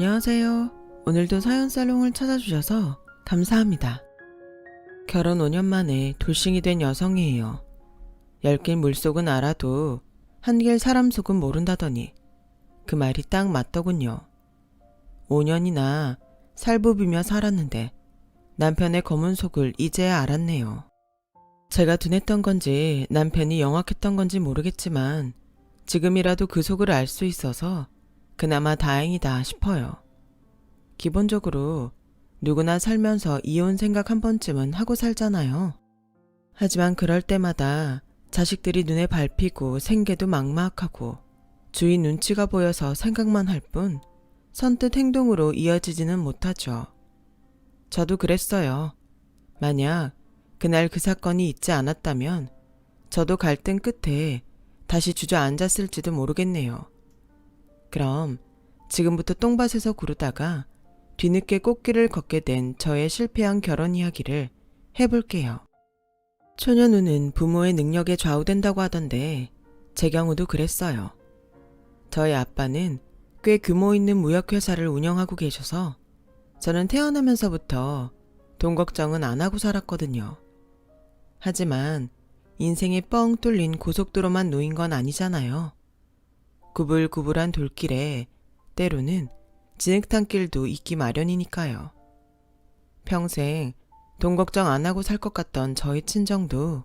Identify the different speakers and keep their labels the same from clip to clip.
Speaker 1: 안녕하세요. 오늘도 사연살롱을 찾아주셔서 감사합니다. 결혼 5년 만에 돌싱이 된 여성이에요. 10길 물속은 알아도 한길 사람 속은 모른다더니 그 말이 딱 맞더군요. 5년이나 살부비며 살았는데 남편의 검은 속을 이제야 알았네요. 제가 둔했던 건지 남편이 영악했던 건지 모르겠지만 지금이라도 그 속을 알 수 있어서 그나마 다행이다 싶어요. 기본적으로 누구나 살면서 이혼 생각 한 번쯤은 하고 살잖아요. 하지만 그럴 때마다 자식들이 눈에 밟히고 생계도 막막하고 주위 눈치가 보여서 생각만 할 뿐 선뜻 행동으로 이어지지는 못하죠. 저도 그랬어요. 만약 그날 그 사건이 있지 않았다면 저도 갈등 끝에 다시 주저앉았을지도 모르겠네요. 그럼 지금부터 똥밭에서 구르다가 뒤늦게 꽃길을 걷게 된 저의 실패한 결혼 이야기를 해볼게요. 초년우는 부모의 능력에 좌우된다고 하던데 제 경우도 그랬어요. 저희 아빠는 꽤 규모 있는 무역회사를 운영하고 계셔서 저는 태어나면서부터 돈 걱정은 안 하고 살았거든요. 하지만 인생에 뻥 뚫린 고속도로만 놓인 건 아니잖아요. 구불구불한 돌길에 때로는 진흙탕 길도 있기 마련이니까요. 평생 돈 걱정 안 하고 살 것 같던 저희 친정도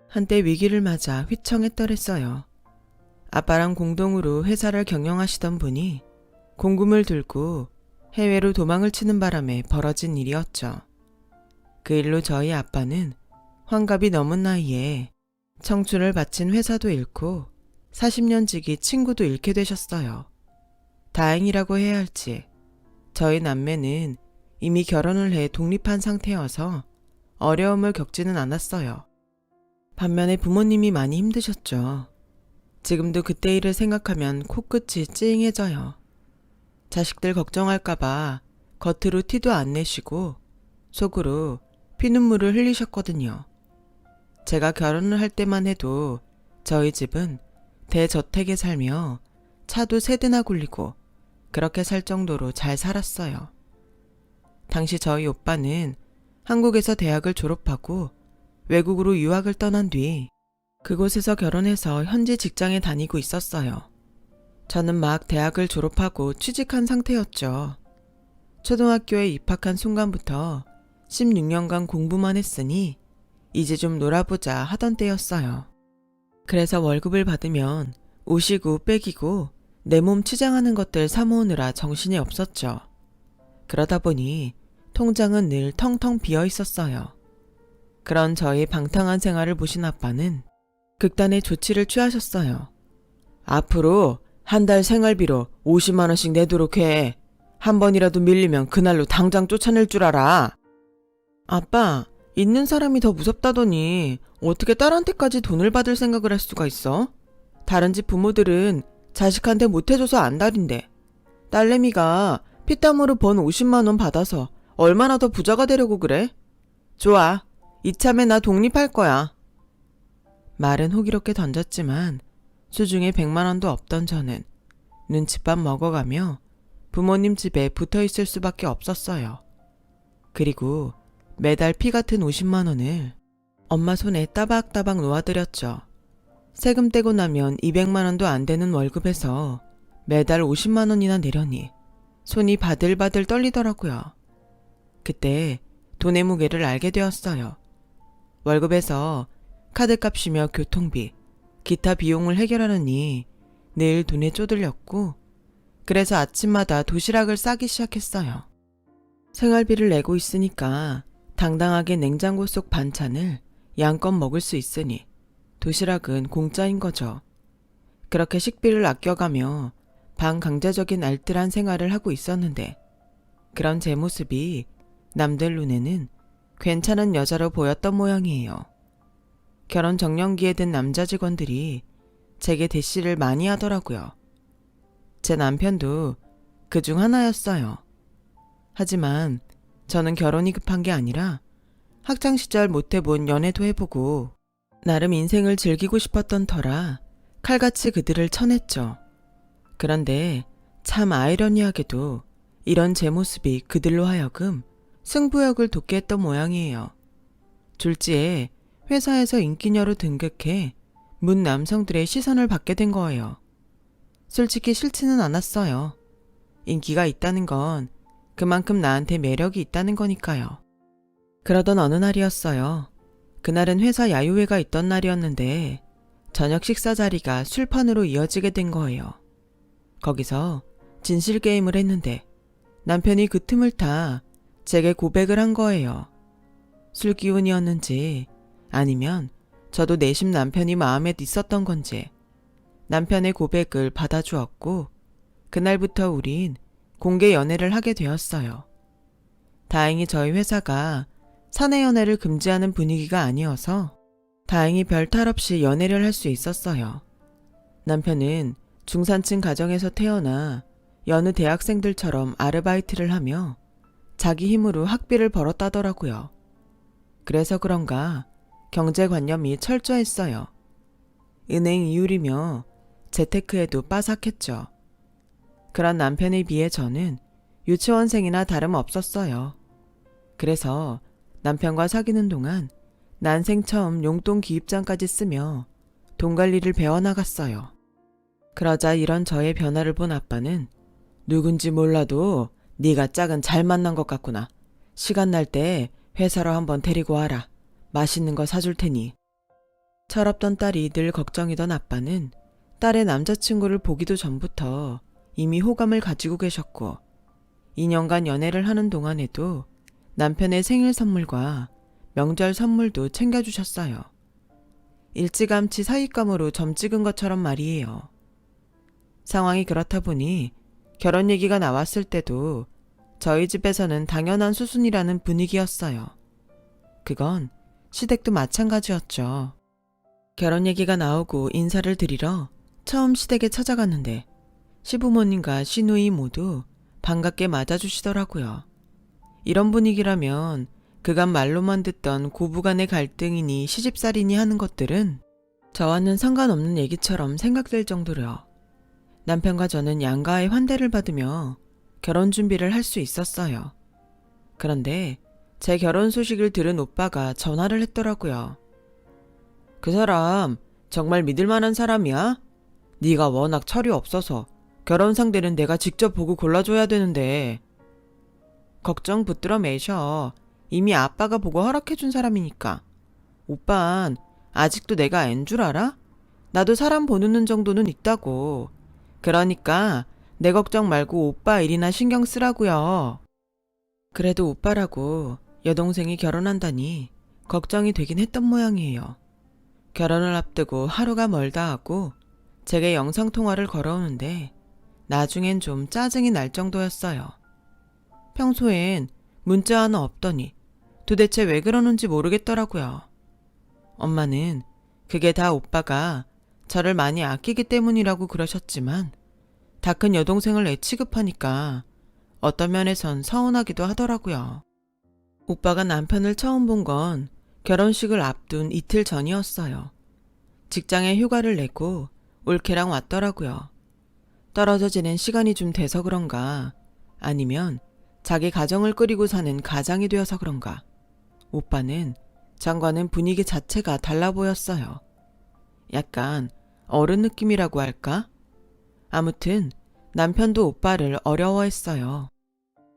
Speaker 1: 한때 위기를 맞아 휘청했더랬어요. 아빠랑 공동으로 회사를 경영하시던 분이 공금을 들고 해외로 도망을 치는 바람에 벌어진 일이었죠. 그 일로 저희 아빠는 환갑이 넘은 나이에 청춘을 바친 회사도 잃고 40년 지기 친구도 잃게 되셨어요. 다행이라고 해야 할지 저희 남매는 이미 결혼을 해 독립한 상태여서 어려움을 겪지는 않았어요. 반면에 부모님이 많이 힘드셨죠. 지금도 그때 일을 생각하면 코끝이 찡해져요. 자식들 걱정할까봐 겉으로 티도 안 내시고 속으로 피눈물을 흘리셨거든요. 제가 결혼을 할 때만 해도 저희 집은 대저택에 살며 차도 3대나 굴리고 그렇게 살 정도로 잘 살았어요. 당시 저희 오빠는 한국에서 대학을 졸업하고 외국으로 유학을 떠난 뒤 그곳에서 결혼해서 현지 직장에 다니고 있었어요. 저는 막 대학을 졸업하고 취직한 상태였죠. 초등학교에 입학한 순간부터 16년간 공부만 했으니 이제 좀 놀아보자 하던 때였어요. 그래서 월급을 받으면 옷이고 백이고 내 몸 치장하는 것들 사모으느라 정신이 없었죠. 그러다 보니 통장은 늘 텅텅 비어 있었어요. 그런 저의 방탕한 생활을 보신 아빠는 극단의 조치를 취하셨어요. 앞으로 한 달 생활비로 50만 원씩 내도록 해. 한 번이라도 밀리면 그날로 당장 쫓아낼 줄 알아. 아빠, 있는 사람이 더 무섭다더니 어떻게 딸한테까지 돈을 받을 생각을 할 수가 있어? 다른 집 부모들은 자식한테 못해줘서 안달인데 딸내미가 피땀으로 번 50만 원 받아서 얼마나 더 부자가 되려고 그래? 좋아, 이참에 나 독립할 거야. 말은 호기롭게 던졌지만 수중에 100만 원도 없던 저는 눈칫밥 먹어가며 부모님 집에 붙어있을 수밖에 없었어요. 그리고 매달 피 같은 50만 원을 엄마 손에 따박따박 놓아드렸죠. 세금 떼고 나면 200만 원도 안 되는 월급에서 매달 50만 원이나 내려니 손이 바들바들 떨리더라고요. 그때 돈의 무게를 알게 되었어요. 월급에서 카드값이며 교통비, 기타 비용을 해결하느니 늘 돈에 쪼들렸고 그래서 아침마다 도시락을 싸기 시작했어요. 생활비를 내고 있으니까 당당하게 냉장고 속 반찬을 양껏 먹을 수 있으니 도시락은 공짜인 거죠. 그렇게 식비를 아껴가며 반강제적인 알뜰한 생활을 하고 있었는데 그런 제 모습이 남들 눈에는 괜찮은 여자로 보였던 모양이에요. 결혼 정년기에 든 남자 직원들이 제게 대시를 많이 하더라고요. 제 남편도 그중 하나였어요. 하지만 저는 결혼이 급한 게 아니라 학창시절 못해본 연애도 해보고 나름 인생을 즐기고 싶었던 터라 칼같이 그들을 쳐냈죠. 그런데 참 아이러니하게도 이런 제 모습이 그들로 하여금 승부욕을 돋게 했던 모양이에요. 졸지에 회사에서 인기녀로 등극해 문 남성들의 시선을 받게 된 거예요. 솔직히 싫지는 않았어요. 인기가 있다는 건 그만큼 나한테 매력이 있다는 거니까요. 그러던 어느 날이었어요. 그날은 회사 야유회가 있던 날이었는데 저녁 식사 자리가 술판으로 이어지게 된 거예요. 거기서 진실 게임을 했는데 남편이 그 틈을 타 제게 고백을 한 거예요. 술 기운이었는지 아니면 저도 내심 남편이 마음에 있었던 건지 남편의 고백을 받아주었고 그날부터 우린 공개 연애를 하게 되었어요. 다행히 저희 회사가 사내 연애를 금지하는 분위기가 아니어서 다행히 별 탈 없이 연애를 할 수 있었어요. 남편은 중산층 가정에서 태어나 여느 대학생들처럼 아르바이트를 하며 자기 힘으로 학비를 벌었다더라고요. 그래서 그런가 경제관념이 철저했어요. 은행 이율이며 재테크에도 빠삭했죠. 그런 남편에 비해 저는 유치원생이나 다름없었어요. 그래서 남편과 사귀는 동안 난생 처음 용돈 기입장까지 쓰며 돈 관리를 배워나갔어요. 그러자 이런 저의 변화를 본 아빠는 누군지 몰라도 네가 짝은 잘 만난 것 같구나. 시간 날 때 회사로 한번 데리고 와라. 맛있는 거 사줄 테니. 철없던 딸이 늘 걱정이던 아빠는 딸의 남자친구를 보기도 전부터 이미 호감을 가지고 계셨고 2년간 연애를 하는 동안에도 남편의 생일 선물과 명절 선물도 챙겨주셨어요. 일찌감치 사윗감으로 점 찍은 것처럼 말이에요. 상황이 그렇다 보니 결혼 얘기가 나왔을 때도 저희 집에서는 당연한 수순이라는 분위기였어요. 그건 시댁도 마찬가지였죠. 결혼 얘기가 나오고 인사를 드리러 처음 시댁에 찾아갔는데 시부모님과 시누이 모두 반갑게 맞아주시더라고요. 이런 분위기라면 그간 말로만 듣던 고부간의 갈등이니 시집살이니 하는 것들은 저와는 상관없는 얘기처럼 생각될 정도로요. 남편과 저는 양가의 환대를 받으며 결혼 준비를 할 수 있었어요. 그런데 제 결혼 소식을 들은 오빠가 전화를 했더라고요. 그 사람 정말 믿을 만한 사람이야? 네가 워낙 철이 없어서 결혼 상대는 내가 직접 보고 골라줘야 되는데. 걱정 붙들어 매셔. 이미 아빠가 보고 허락해준 사람이니까. 오빤 아직도 내가 앤 줄 알아? 나도 사람 보는 눈 정도는 있다고. 그러니까 내 걱정 말고 오빠 일이나 신경 쓰라고요. 그래도 오빠라고 여동생이 결혼한다니 걱정이 되긴 했던 모양이에요. 결혼을 앞두고 하루가 멀다 하고 제게 영상통화를 걸어오는데 나중엔 좀 짜증이 날 정도였어요. 평소엔 문자 하나 없더니 도대체 왜 그러는지 모르겠더라고요. 엄마는 그게 다 오빠가 저를 많이 아끼기 때문이라고 그러셨지만 다 큰 여동생을 애 취급하니까 어떤 면에선 서운하기도 하더라고요. 오빠가 남편을 처음 본 건 결혼식을 앞둔 이틀 전이었어요. 직장에 휴가를 내고 올케랑 왔더라고요. 떨어져 지낸 시간이 좀 돼서 그런가 아니면 자기 가정을 꾸리고 사는 가장이 되어서 그런가 오빠는 전과는 분위기 자체가 달라 보였어요. 약간 어른 느낌이라고 할까? 아무튼 남편도 오빠를 어려워했어요.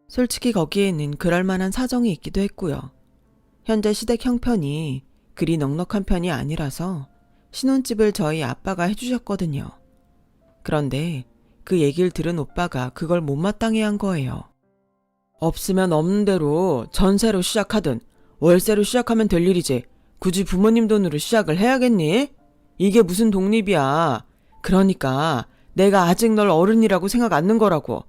Speaker 1: 솔직히 거기에는 그럴 만한 사정이 있기도 했고요. 현재 시댁 형편이 그리 넉넉한 편이 아니라서 신혼집을 저희 아빠가 해주셨거든요. 그런데 그 얘기를 들은 오빠가 그걸 못마땅해 한 거예요. 없으면 없는 대로 전세로 시작하든 월세로 시작하면 될 일이지 굳이 부모님 돈으로 시작을 해야겠니? 이게 무슨 독립이야. 그러니까 내가 아직 널 어른이라고 생각 않는 거라고.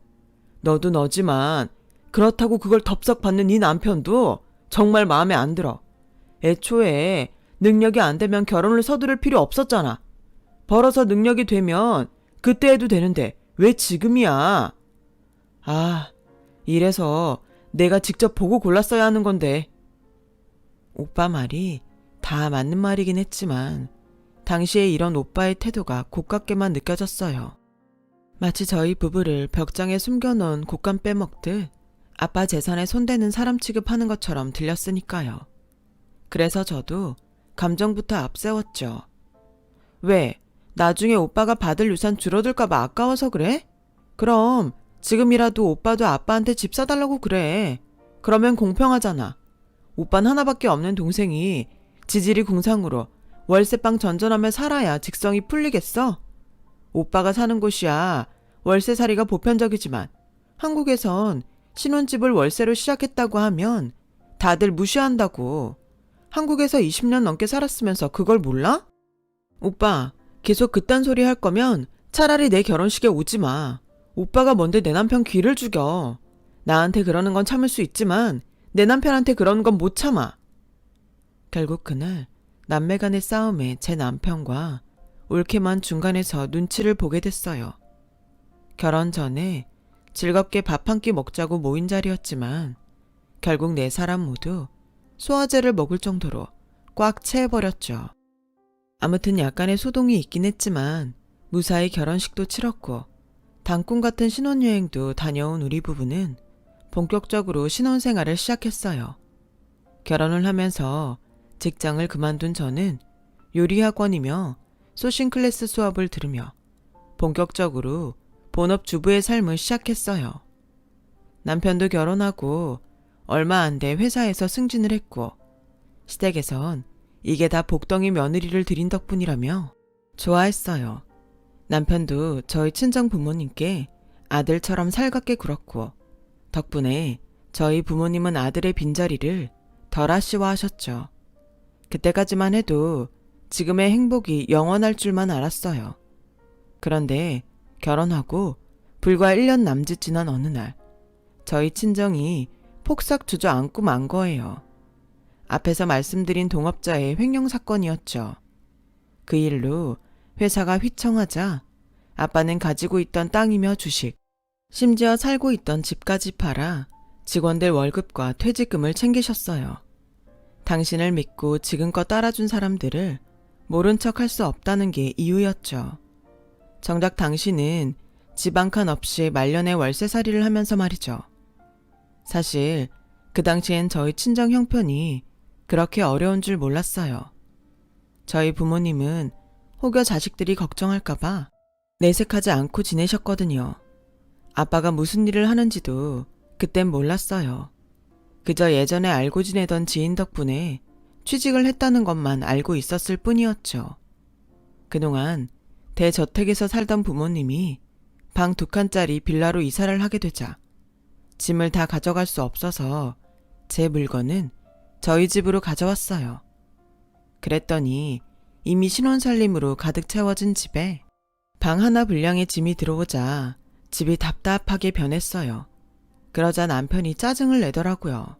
Speaker 1: 너도 너지만 그렇다고 그걸 덥석 받는 네 남편도 정말 마음에 안 들어. 애초에 능력이 안 되면 결혼을 서두를 필요 없었잖아. 벌어서 능력이 되면 그때 해도 되는데 왜 지금이야? 아, 이래서 내가 직접 보고 골랐어야 하는 건데. 오빠 말이 다 맞는 말이긴 했지만 당시에 이런 오빠의 태도가 고깝게만 느껴졌어요. 마치 저희 부부를 벽장에 숨겨놓은 곶감 빼먹듯 아빠 재산에 손대는 사람 취급하는 것처럼 들렸으니까요. 그래서 저도 감정부터 앞세웠죠. 왜? 나중에 오빠가 받을 유산 줄어들까봐 아까워서 그래? 그럼 지금이라도 오빠도 아빠한테 집 사달라고 그래. 그러면 공평하잖아. 오빤 하나밖에 없는 동생이 지질이 궁상으로 월세방 전전하며 살아야 직성이 풀리겠어? 오빠가 사는 곳이야 월세살이가 보편적이지만 한국에선 신혼집을 월세로 시작했다고 하면 다들 무시한다고. 한국에서 20년 넘게 살았으면서 그걸 몰라? 오빠, 계속 그딴 소리 할 거면 차라리 내 결혼식에 오지 마. 오빠가 뭔데 내 남편 귀를 죽여. 나한테 그러는 건 참을 수 있지만 내 남편한테 그러는 건 못 참아. 결국 그날 남매 간의 싸움에 제 남편과 올케만 중간에서 눈치를 보게 됐어요. 결혼 전에 즐겁게 밥 한 끼 먹자고 모인 자리였지만 결국 네 사람 모두 소화제를 먹을 정도로 꽉 채해버렸죠. 아무튼 약간의 소동이 있긴 했지만 무사히 결혼식도 치렀고 단꿈 같은 신혼여행도 다녀온 우리 부부는 본격적으로 신혼생활을 시작했어요. 결혼을 하면서 직장을 그만둔 저는 요리학원이며 소싱클래스 수업을 들으며 본격적으로 본업주부의 삶을 시작했어요. 남편도 결혼하고 얼마 안 돼 회사에서 승진을 했고 시댁에선 이게 다 복덩이 며느리를 들인 덕분이라며 좋아했어요. 남편도 저희 친정 부모님께 아들처럼 살갑게 굴었고 덕분에 저희 부모님은 아들의 빈자리를 덜 아쉬워하셨죠. 그때까지만 해도 지금의 행복이 영원할 줄만 알았어요. 그런데 결혼하고 불과 1년 남짓 지난 어느 날 저희 친정이 폭삭 주저앉고 만 거예요. 앞에서 말씀드린 동업자의 횡령 사건이었죠. 그 일로 회사가 휘청하자 아빠는 가지고 있던 땅이며 주식, 심지어 살고 있던 집까지 팔아 직원들 월급과 퇴직금을 챙기셨어요. 당신을 믿고 지금껏 따라준 사람들을 모른 척 할 수 없다는 게 이유였죠. 정작 당신은 집 한 칸 없이 말년에 월세살이를 하면서 말이죠. 사실 그 당시엔 저희 친정 형편이 그렇게 어려운 줄 몰랐어요. 저희 부모님은 혹여 자식들이 걱정할까봐 내색하지 않고 지내셨거든요. 아빠가 무슨 일을 하는지도 그땐 몰랐어요. 그저 예전에 알고 지내던 지인 덕분에 취직을 했다는 것만 알고 있었을 뿐이었죠. 그동안 대저택에서 살던 부모님이 방 2칸짜리 빌라로 이사를 하게 되자 짐을 다 가져갈 수 없어서 제 물건은 저희 집으로 가져왔어요. 그랬더니 이미 신혼살림으로 가득 채워진 집에 방 하나 분량의 짐이 들어오자 집이 답답하게 변했어요. 그러자 남편이 짜증을 내더라고요.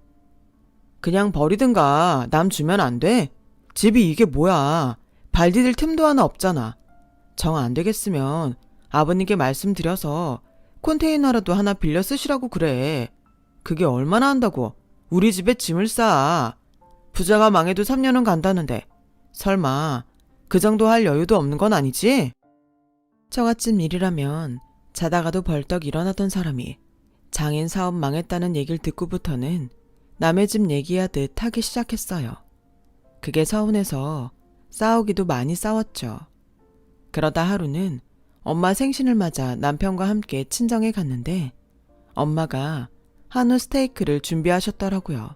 Speaker 1: 그냥 버리든가 남 주면 안 돼? 집이 이게 뭐야. 발 디딜 틈도 하나 없잖아. 정 안 되겠으면 아버님께 말씀드려서 컨테이너라도 하나 빌려 쓰시라고 그래. 그게 얼마나 한다고 우리 집에 짐을 싸. 부자가 망해도 3년은 간다는데 설마 그 정도 할 여유도 없는 건 아니지? 저같은 일이라면 자다가도 벌떡 일어나던 사람이 장인 사업 망했다는 얘기를 듣고부터는 남의 집 얘기하듯 하기 시작했어요. 그게 서운해서 싸우기도 많이 싸웠죠. 그러다 하루는 엄마 생신을 맞아 남편과 함께 친정에 갔는데 엄마가 한우 스테이크를 준비하셨더라고요.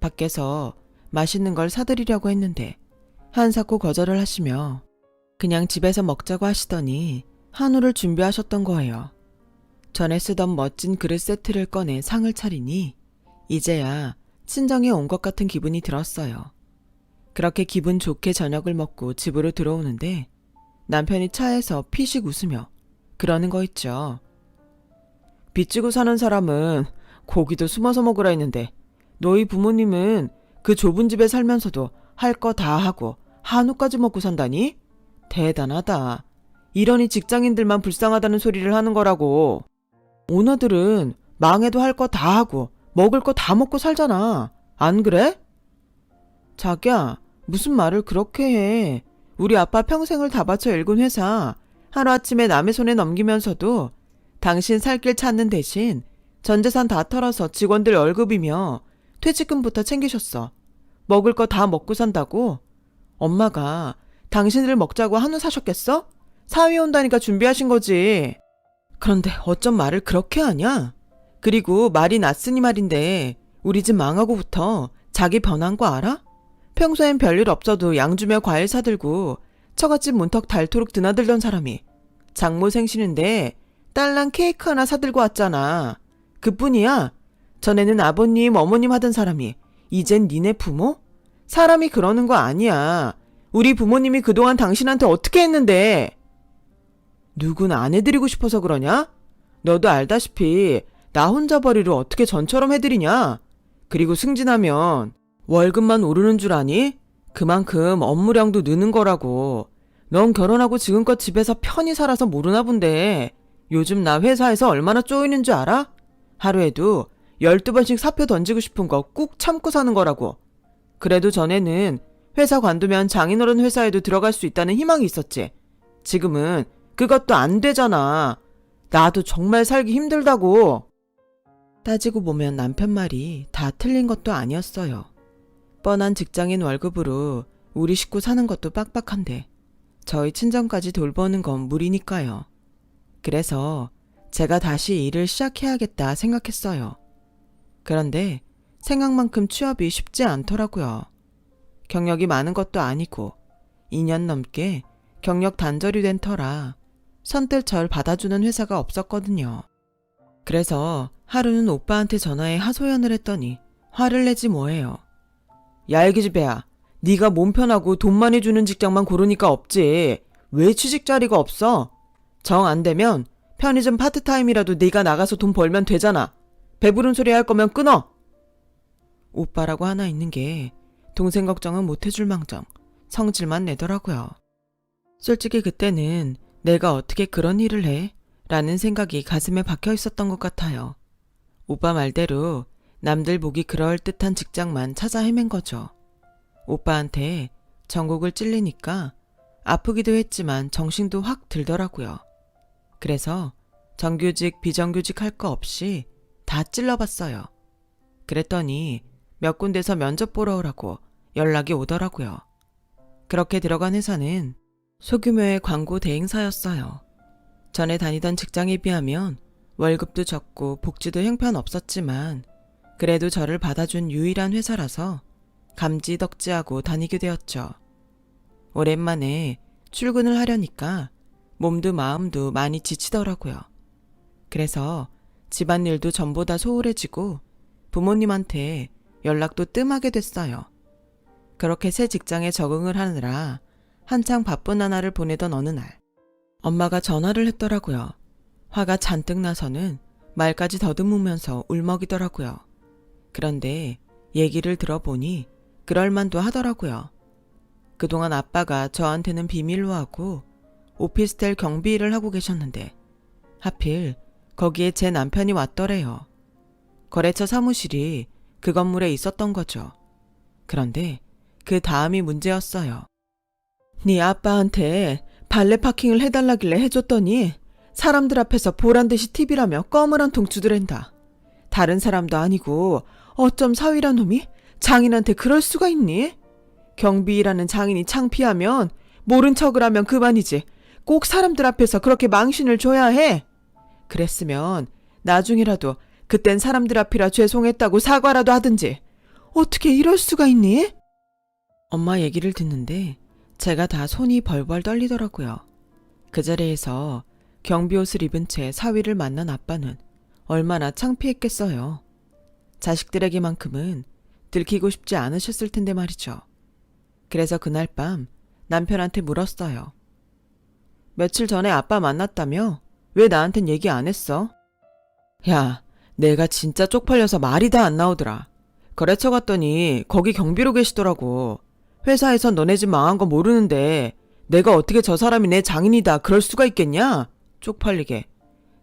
Speaker 1: 밖에서 맛있는 걸 사드리려고 했는데 한사코 거절을 하시며 그냥 집에서 먹자고 하시더니 한우를 준비하셨던 거예요. 전에 쓰던 멋진 그릇 세트를 꺼내 상을 차리니 이제야 친정에 온 것 같은 기분이 들었어요. 그렇게 기분 좋게 저녁을 먹고 집으로 들어오는데 남편이 차에서 피식 웃으며 그러는 거 있죠. 빚지고 사는 사람은 고기도 숨어서 먹으라 했는데 너희 부모님은 그 좁은 집에 살면서도 할 거 다 하고 한우까지 먹고 산다니? 대단하다. 이러니 직장인들만 불쌍하다는 소리를 하는 거라고. 오너들은 망해도 할 거 다 하고 먹을 거 다 먹고 살잖아. 안 그래? 자기야, 무슨 말을 그렇게 해. 우리 아빠 평생을 다 바쳐 일군 회사 하루아침에 남의 손에 넘기면서도 당신 살 길 찾는 대신 전 재산 다 털어서 직원들 월급이며 퇴직금부터 챙기셨어. 먹을 거 다 먹고 산다고? 엄마가 당신들 먹자고 한우 사셨겠어? 사위 온다니까 준비하신 거지. 그런데 어쩜 말을 그렇게 하냐? 그리고 말이 났으니 말인데 우리 집 망하고부터 자기 변한 거 알아? 평소엔 별일 없어도 양주며 과일 사들고 처갓집 문턱 닳도록 드나들던 사람이 장모 생신인데 딸랑 케이크 하나 사들고 왔잖아. 그뿐이야. 전에는 아버님, 어머님 하던 사람이 이젠 니네 부모? 사람이 그러는 거 아니야. 우리 부모님이 그동안 당신한테 어떻게 했는데? 누군 안 해드리고 싶어서 그러냐? 너도 알다시피 나 혼자 벌이를 어떻게 전처럼 해드리냐? 그리고 승진하면 월급만 오르는 줄 아니? 그만큼 업무량도 느는 거라고. 넌 결혼하고 지금껏 집에서 편히 살아서 모르나 본데 요즘 나 회사에서 얼마나 쪼이는 줄 알아? 하루에도 12번씩 사표 던지고 싶은 거 꾹 참고 사는 거라고. 그래도 전에는 회사 관두면 장인어른 회사에도 들어갈 수 있다는 희망이 있었지. 지금은 그것도 안 되잖아. 나도 정말 살기 힘들다고. 따지고 보면 남편 말이 다 틀린 것도 아니었어요. 뻔한 직장인 월급으로 우리 식구 사는 것도 빡빡한데 저희 친정까지 돌보는 건 무리니까요. 그래서 제가 다시 일을 시작해야겠다 생각했어요. 그런데 생각만큼 취업이 쉽지 않더라고요. 경력이 많은 것도 아니고 2년 넘게 경력 단절이 된 터라 선뜻 절 받아주는 회사가 없었거든요. 그래서 하루는 오빠한테 전화해 하소연을 했더니 화를 내지 뭐예요. 야, 이 기집애야. 네가 몸 편하고 돈 많이 주는 직장만 고르니까 없지. 왜 취직 자리가 없어? 정 안 되면 편의점 파트타임이라도 네가 나가서 돈 벌면 되잖아. 배부른 소리 할 거면 끊어. 오빠라고 하나 있는 게 동생 걱정은 못 해줄 망정 성질만 내더라고요. 솔직히 그때는 내가 어떻게 그런 일을 해? 라는 생각이 가슴에 박혀 있었던 것 같아요. 오빠 말대로 남들 보기 그럴듯한 직장만 찾아 헤맨 거죠. 오빠한테 전곡을 찔리니까 아프기도 했지만 정신도 확 들더라고요. 그래서 정규직, 비정규직 할 거 없이 다 찔러봤어요. 그랬더니 몇 군데서 면접 보러 오라고 연락이 오더라고요. 그렇게 들어간 회사는 소규모의 광고 대행사였어요. 전에 다니던 직장에 비하면 월급도 적고 복지도 형편없었지만 그래도 저를 받아준 유일한 회사라서 감지덕지하고 다니게 되었죠. 오랜만에 출근을 하려니까 몸도 마음도 많이 지치더라고요. 그래서 집안일도 전보다 소홀해지고 부모님한테 연락도 뜸하게 됐어요. 그렇게 새 직장에 적응을 하느라 한창 바쁜 나날을 보내던 어느 날 엄마가 전화를 했더라고요. 화가 잔뜩 나서는 말까지 더듬으면서 울먹이더라고요. 그런데 얘기를 들어보니 그럴만도 하더라고요. 그동안 아빠가 저한테는 비밀로 하고 오피스텔 경비 일을 하고 계셨는데 하필 거기에 제 남편이 왔더래요. 거래처 사무실이 그 건물에 있었던 거죠. 그런데 그 다음이 문제였어요. 네 아빠한테 발레 파킹을 해달라길래 해줬더니 사람들 앞에서 보란듯이 TV라며 껌을 한 통 주드랜다. 다른 사람도 아니고 어쩜 사위란 놈이 장인한테 그럴 수가 있니? 경비라는 장인이 창피하면 모른 척을 하면 그만이지. 꼭 사람들 앞에서 그렇게 망신을 줘야 해. 그랬으면 나중이라도 그땐 사람들 앞이라 죄송했다고 사과라도 하든지. 어떻게 이럴 수가 있니? 엄마 얘기를 듣는데 제가 다 손이 벌벌 떨리더라고요. 그 자리에서 경비 옷을 입은 채 사위를 만난 아빠는 얼마나 창피했겠어요. 자식들에게만큼은 들키고 싶지 않으셨을 텐데 말이죠. 그래서 그날 밤 남편한테 물었어요. 며칠 전에 아빠 만났다며? 왜 나한텐 얘기 안 했어? 야, 내가 진짜 쪽팔려서 말이 다 안 나오더라. 거래처 갔더니 거기 경비로 계시더라고. 회사에선 너네 집 망한 거 모르는데 내가 어떻게 저 사람이 내 장인이다 그럴 수가 있겠냐? 쪽팔리게.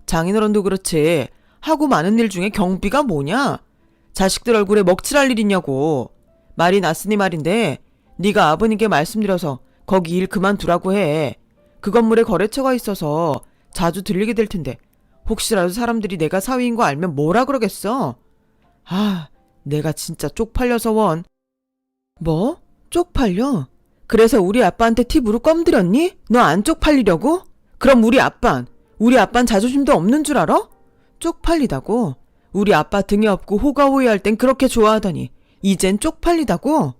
Speaker 1: 장인어른도 그렇지 하고 많은 일 중에 경비가 뭐냐? 자식들 얼굴에 먹칠할 일 있냐고. 말이 났으니 말인데 네가 아버님께 말씀드려서 거기 일 그만두라고 해. 그 건물에 거래처가 있어서 자주 들리게 될 텐데 혹시라도 사람들이 내가 사위인 거 알면 뭐라 그러겠어? 아, 내가 진짜 쪽팔려서 원. 뭐? 쪽팔려? 그래서 우리 아빠한테 팁으로 껌들였니? 너 안 쪽팔리려고? 그럼 우리 아빤 자존심도 없는 줄 알아? 쪽팔리다고? 우리 아빠 등에 업고 호가호위할 땐 그렇게 좋아하더니 이젠 쪽팔리다고?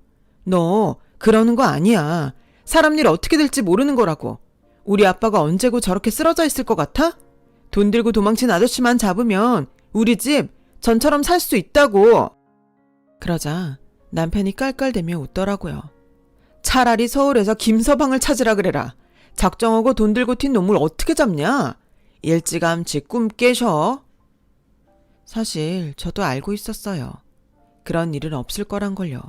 Speaker 1: 너 그러는 거 아니야. 사람 일 어떻게 될지 모르는 거라고. 우리 아빠가 언제고 저렇게 쓰러져 있을 것 같아? 돈 들고 도망친 아저씨만 잡으면 우리 집 전처럼 살 수 있다고. 그러자 남편이 깔깔대며 웃더라고요. 차라리 서울에서 김서방을 찾으라 그래라. 작정하고 돈 들고 튄 놈을 어떻게 잡냐? 일찌감치 꿈 깨셔. 사실 저도 알고 있었어요. 그런 일은 없을 거란 걸요.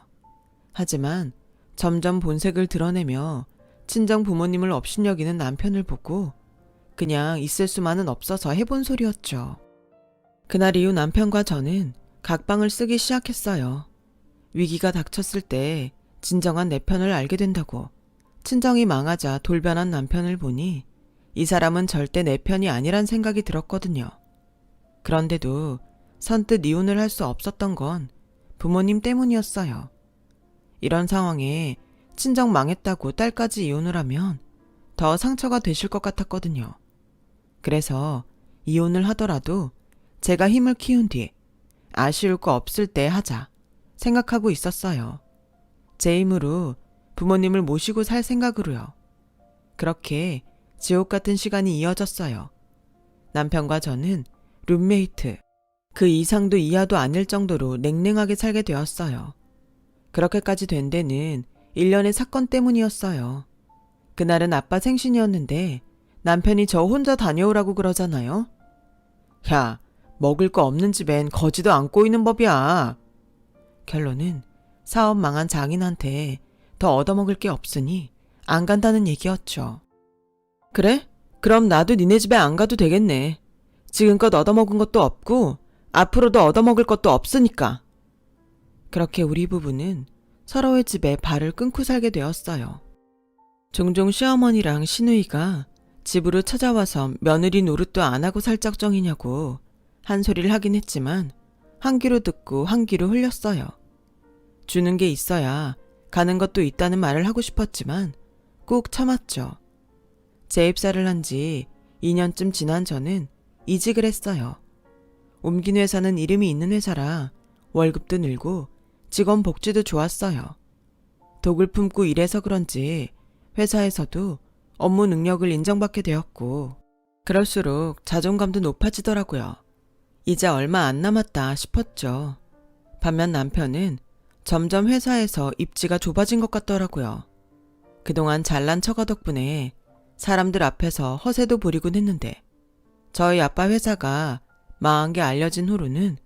Speaker 1: 하지만 점점 본색을 드러내며 친정 부모님을 업신여기는 남편을 보고 그냥 있을 수만은 없어서 해본 소리였죠. 그날 이후 남편과 저는 각방을 쓰기 시작했어요. 위기가 닥쳤을 때 진정한 내 편을 알게 된다고 친정이 망하자 돌변한 남편을 보니 이 사람은 절대 내 편이 아니란 생각이 들었거든요. 그런데도 선뜻 이혼을 할 수 없었던 건 부모님 때문이었어요. 이런 상황에 친정 망했다고 딸까지 이혼을 하면 더 상처가 되실 것 같았거든요. 그래서 이혼을 하더라도 제가 힘을 키운 뒤 아쉬울 거 없을 때 하자 생각하고 있었어요. 제 힘으로 부모님을 모시고 살 생각으로요. 그렇게 지옥 같은 시간이 이어졌어요. 남편과 저는 룸메이트, 그 이상도 이하도 아닐 정도로 냉랭하게 살게 되었어요. 그렇게까지 된 데는 일련의 사건 때문이었어요. 그날은 아빠 생신이었는데 남편이 저 혼자 다녀오라고 그러잖아요. 야, 먹을 거 없는 집엔 거지도 안 꼬이는 법이야. 결론은 사업 망한 장인한테 더 얻어먹을 게 없으니 안 간다는 얘기였죠. 그래? 그럼 나도 니네 집에 안 가도 되겠네. 지금껏 얻어먹은 것도 없고 앞으로도 얻어먹을 것도 없으니까. 그렇게 우리 부부는 서로의 집에 발을 끊고 살게 되었어요. 종종 시어머니랑 시누이가 집으로 찾아와서 며느리 노릇도 안 하고 살 작정이냐고 한 소리를 하긴 했지만 한 귀로 듣고 한 귀로 흘렸어요. 주는 게 있어야 가는 것도 있다는 말을 하고 싶었지만 꾹 참았죠. 재입사를 한 지 2년쯤 지난 저는 이직을 했어요. 옮긴 회사는 이름이 있는 회사라 월급도 늘고 직원 복지도 좋았어요. 독을 품고 일해서 그런지 회사에서도 업무 능력을 인정받게 되었고 그럴수록 자존감도 높아지더라고요. 이제 얼마 안 남았다 싶었죠. 반면 남편은 점점 회사에서 입지가 좁아진 것 같더라고요. 그동안 잘난 척하 덕분에 사람들 앞에서 허세도 부리곤 했는데 저희 아빠 회사가 망한 게 알려진 후로는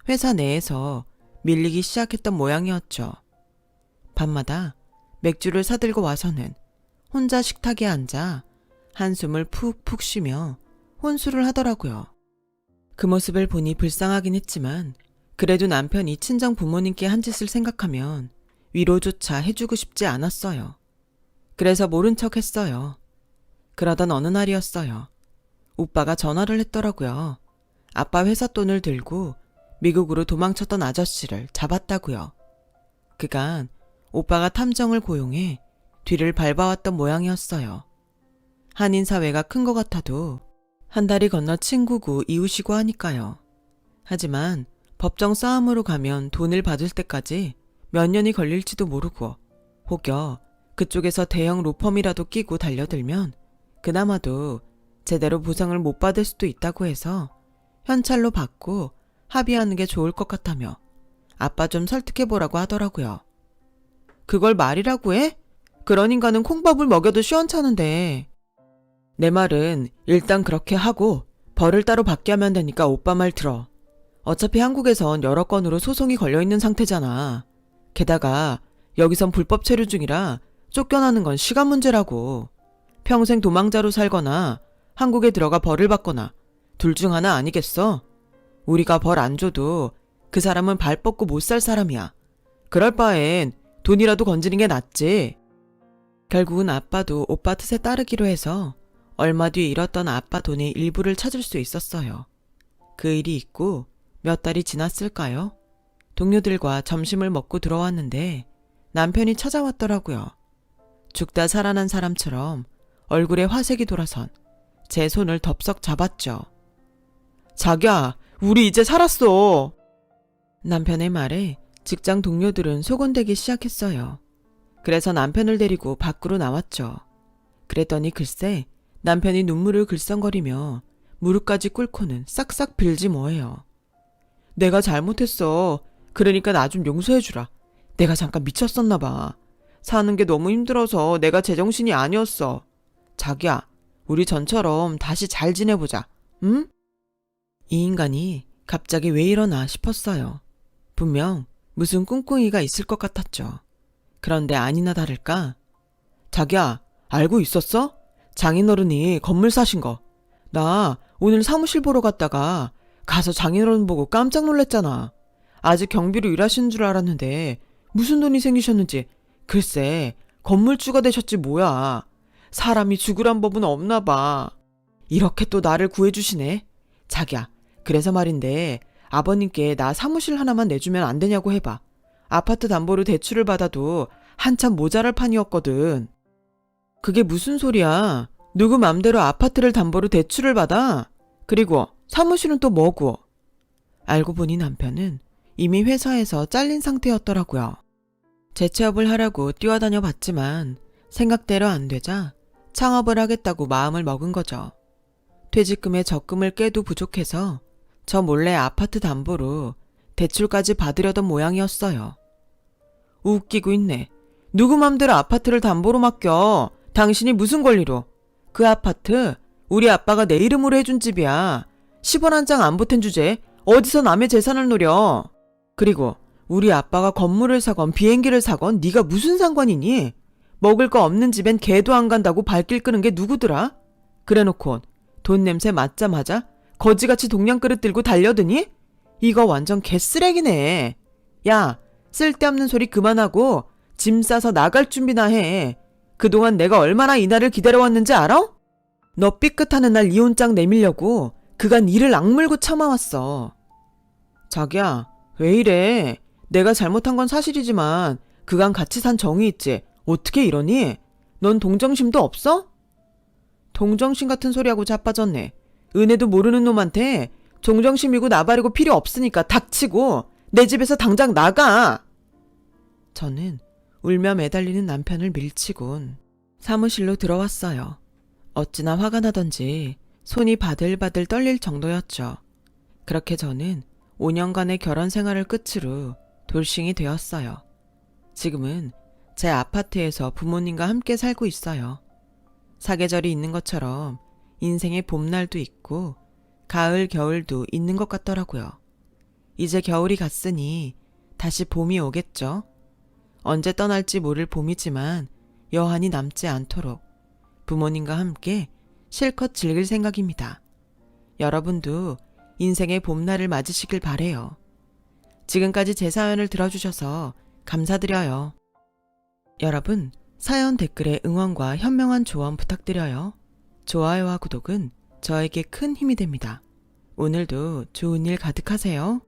Speaker 1: 회사 내에서 밀리기 시작했던 모양이었죠. 밤마다 맥주를 사들고 와서는 혼자 식탁에 앉아 한숨을 푹푹 쉬며 혼술을 하더라고요. 그 모습을 보니 불쌍하긴 했지만 그래도 남편이 친정 부모님께 한 짓을 생각하면 위로조차 해주고 싶지 않았어요. 그래서 모른 척 했어요. 그러던 어느 날이었어요. 오빠가 전화를 했더라고요. 아빠 회사 돈을 들고 미국으로 도망쳤던 아저씨를 잡았다고요. 그간 오빠가 탐정을 고용해 뒤를 밟아왔던 모양이었어요. 한인 사회가 큰 것 같아도 한 다리 건너 친구고 이웃이고 하니까요. 하지만 법정 싸움으로 가면 돈을 받을 때까지 몇 년이 걸릴지도 모르고 혹여 그쪽에서 대형 로펌이라도 끼고 달려들면 그나마도 제대로 보상을 못 받을 수도 있다고 해서 현찰로 받고 합의하는 게 좋을 것 같다며 아빠 좀 설득해보라고 하더라고요. 그걸 말이라고 해? 그런 인간은 콩밥을 먹여도 시원찮은데. 내 말은 일단 그렇게 하고 벌을 따로 받게 하면 되니까 오빠 말 들어. 어차피 한국에선 여러 건으로 소송이 걸려있는 상태잖아. 게다가 여기선 불법 체류 중이라 쫓겨나는 건 시간 문제라고. 평생 도망자로 살거나 한국에 들어가 벌을 받거나 둘 중 하나 아니겠어? 우리가 벌 안 줘도 그 사람은 발 뻗고 못 살 사람이야. 그럴 바엔 돈이라도 건지는 게 낫지. 결국은 아빠도 오빠 뜻에 따르기로 해서 얼마 뒤에 잃었던 아빠 돈의 일부를 찾을 수 있었어요. 그 일이 있고 몇 달이 지났을까요? 동료들과 점심을 먹고 들어왔는데 남편이 찾아왔더라고요. 죽다 살아난 사람처럼 얼굴에 화색이 돌아선 제 손을 덥석 잡았죠. 자기야, 우리 이제 살았어. 남편의 말에 직장 동료들은 소곤대기 시작했어요. 그래서 남편을 데리고 밖으로 나왔죠. 그랬더니 글쎄 남편이 눈물을 글썽거리며 무릎까지 꿇고는 싹싹 빌지 뭐예요. 내가 잘못했어. 그러니까 나 좀 용서해주라. 내가 잠깐 미쳤었나 봐. 사는 게 너무 힘들어서 내가 제정신이 아니었어. 자기야, 우리 전처럼 다시 잘 지내보자. 응? 이 인간이 갑자기 왜 이러나 싶었어요. 분명 무슨 꿍꿍이가 있을 것 같았죠. 그런데 아니나 다를까? 자기야, 알고 있었어? 장인어른이 건물 사신 거. 나 오늘 사무실 보러 갔다가 가서 장인어른 보고 깜짝 놀랐잖아. 아직 경비로 일하시는 줄 알았는데 무슨 돈이 생기셨는지 글쎄 건물주가 되셨지 뭐야. 사람이 죽으란 법은 없나 봐. 이렇게 또 나를 구해주시네. 자기야, 그래서 말인데 아버님께 나 사무실 하나만 내주면 안 되냐고 해봐. 아파트 담보로 대출을 받아도 한참 모자랄 판이었거든. 그게 무슨 소리야. 누구 맘대로 아파트를 담보로 대출을 받아? 그리고 사무실은 또 뭐고? 알고 보니 남편은 이미 회사에서 잘린 상태였더라고요. 재취업을 하려고 뛰어다녀 봤지만 생각대로 안 되자 창업을 하겠다고 마음을 먹은 거죠. 퇴직금에 적금을 깨도 부족해서 저 몰래 아파트 담보로 대출까지 받으려던 모양이었어요. 웃기고 있네. 누구 맘대로 아파트를 담보로 맡겨. 당신이 무슨 권리로. 그 아파트 우리 아빠가 내 이름으로 해준 집이야. 10원 한 장 안 보탠 주제 어디서 남의 재산을 노려. 그리고 우리 아빠가 건물을 사건 비행기를 사건 네가 무슨 상관이니? 먹을 거 없는 집엔 개도 안 간다고 발길 끄는 게 누구더라? 그래놓고 돈 냄새 맡자마자 거지같이 동냥그릇 들고 달려드니? 이거 완전 개쓰레기네. 야, 쓸데없는 소리 그만하고 짐 싸서 나갈 준비나 해. 그동안 내가 얼마나 이 날을 기다려왔는지 알아? 너 삐끗하는 날 이혼장 내밀려고 그간 이를 악물고 참아왔어. 자기야, 왜 이래? 내가 잘못한 건 사실이지만 그간 같이 산 정이 있지. 어떻게 이러니? 넌 동정심도 없어? 동정심 같은 소리하고 자빠졌네. 은혜도 모르는 놈한테 동정심이고 나발이고 필요 없으니까 닥치고 내 집에서 당장 나가. 저는 울며 매달리는 남편을 밀치곤 사무실로 들어왔어요. 어찌나 화가 나던지 손이 바들바들 떨릴 정도였죠. 그렇게 저는 5년간의 결혼 생활을 끝으로 돌싱이 되었어요. 지금은 제 아파트에서 부모님과 함께 살고 있어요. 사계절이 있는 것처럼 인생의 봄날도 있고 가을, 겨울도 있는 것 같더라고요. 이제 겨울이 갔으니 다시 봄이 오겠죠. 언제 떠날지 모를 봄이지만 여한이 남지 않도록 부모님과 함께 실컷 즐길 생각입니다. 여러분도 인생의 봄날을 맞으시길 바래요. 지금까지 제 사연을 들어주셔서 감사드려요. 여러분, 사연 댓글에 응원과 현명한 조언 부탁드려요. 좋아요와 구독은 저에게 큰 힘이 됩니다. 오늘도 좋은 일 가득하세요.